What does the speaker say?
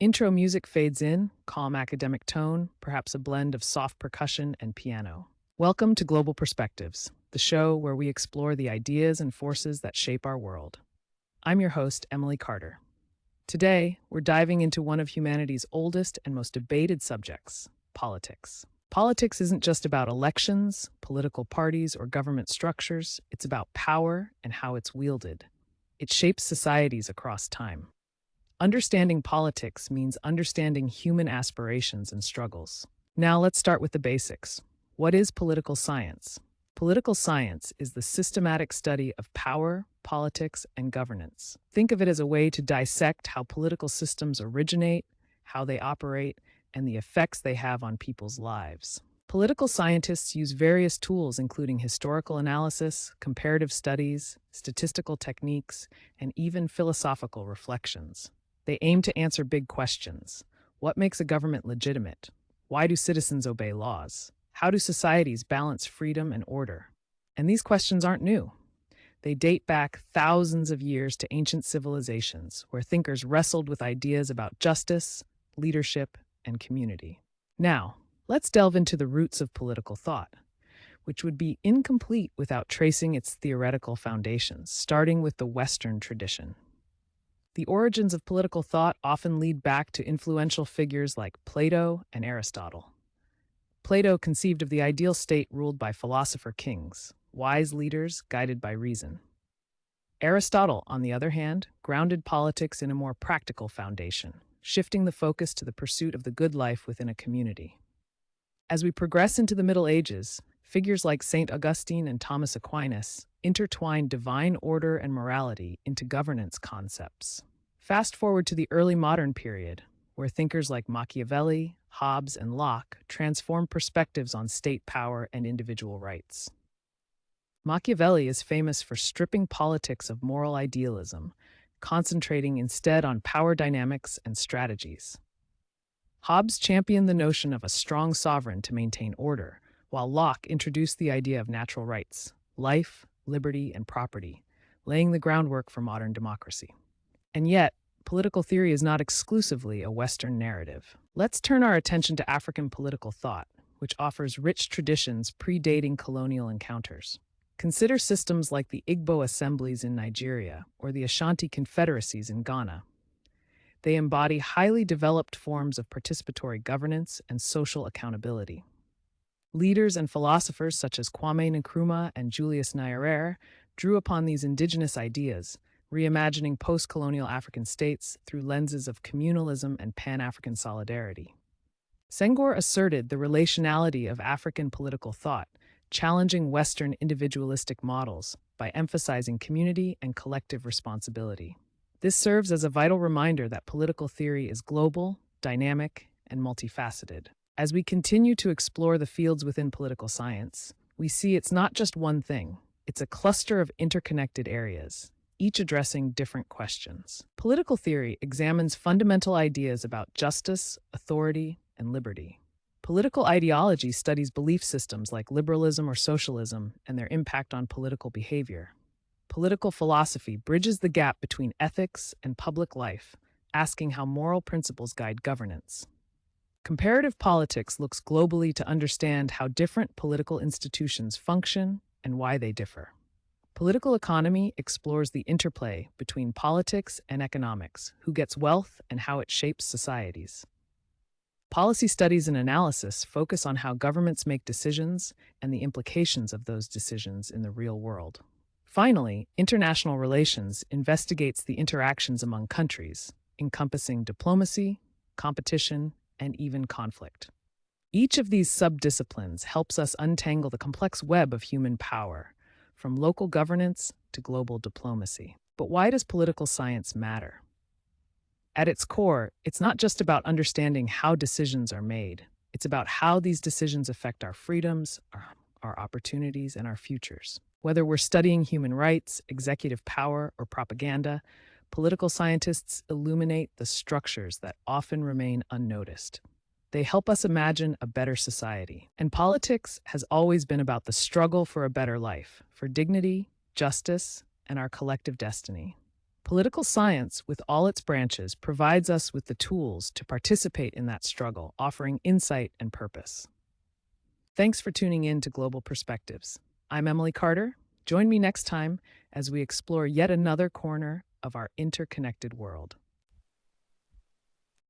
Intro music fades in, calm academic tone, perhaps a blend of soft percussion and piano. Welcome to Global Perspectives, the show where we explore the ideas and forces that shape our world. I'm your host, Emily Carter. Today, we're diving into one of humanity's oldest and most debated subjects, politics. Politics isn't just about elections, political parties, or government structures, it's about power and how it's wielded. It shapes societies across time. Understanding politics means understanding human aspirations and struggles. Now let's start with the basics. What is political science? Political science is the systematic study of power, politics, and governance. Think of it as a way to dissect how political systems originate, how they operate, and the effects they have on people's lives. Political scientists use various tools including historical analysis, comparative studies, statistical techniques, and even philosophical reflections. They aim to answer big questions. What makes a government legitimate? Why do citizens obey laws? How do societies balance freedom and order? And these questions aren't new. They date back thousands of years to ancient civilizations, where thinkers wrestled with ideas about justice, leadership, and community. Now, let's delve into the roots of political thought, which would be incomplete without tracing its theoretical foundations, starting with the Western tradition. The origins of political thought often lead back to influential figures like Plato and Aristotle. Plato conceived of the ideal state ruled by philosopher kings, wise leaders guided by reason. Aristotle, on the other hand, grounded politics in a more practical foundation, shifting the focus to the pursuit of the good life within a community. As we progress into the Middle Ages, figures like St. Augustine and Thomas Aquinas intertwined divine order and morality into governance concepts. Fast forward to the early modern period, where thinkers like Machiavelli, Hobbes, and Locke transformed perspectives on state power and individual rights. Machiavelli is famous for stripping politics of moral idealism, concentrating instead on power dynamics and strategies. Hobbes championed the notion of a strong sovereign to maintain order, while Locke introduced the idea of natural rights, life, liberty, and property, laying the groundwork for modern democracy. And yet, political theory is not exclusively a Western narrative. Let's turn our attention to African political thought, which offers rich traditions predating colonial encounters. Consider systems like the Igbo assemblies in Nigeria or the Ashanti confederacies in Ghana. They embody highly developed forms of participatory governance and social accountability. Leaders and philosophers such as Kwame Nkrumah and Julius Nyerere drew upon these indigenous ideas, reimagining post-colonial African states through lenses of communalism and Pan-African solidarity. Senghor asserted the relationality of African political thought, challenging Western individualistic models by emphasizing community and collective responsibility. This serves as a vital reminder that political theory is global, dynamic, and multifaceted. As we continue to explore the fields within political science, we see it's not just one thing. It's a cluster of interconnected areas, each addressing different questions. Political theory examines fundamental ideas about justice, authority, and liberty. Political ideology studies belief systems like liberalism or socialism and their impact on political behavior. Political philosophy bridges the gap between ethics and public life, asking how moral principles guide governance. Comparative politics looks globally to understand how different political institutions function and why they differ. Political economy explores the interplay between politics and economics, who gets wealth and how it shapes societies. Policy studies and analysis focus on how governments make decisions and the implications of those decisions in the real world. Finally, international relations investigates the interactions among countries, encompassing diplomacy, competition, and even conflict. Each of these subdisciplines helps us untangle the complex web of human power, from local governance to global diplomacy. But why does political science matter? At its core, it's not just about understanding how decisions are made. It's about how these decisions affect our freedoms, our opportunities, and our futures. Whether we're studying human rights, executive power, or propaganda, political scientists illuminate the structures that often remain unnoticed. They help us imagine a better society. And politics has always been about the struggle for a better life, for dignity, justice, and our collective destiny. Political science, with all its branches, provides us with the tools to participate in that struggle, offering insight and purpose. Thanks for tuning in to Global Perspectives. I'm Emily Carter. Join me next time as we explore yet another corner of our interconnected world.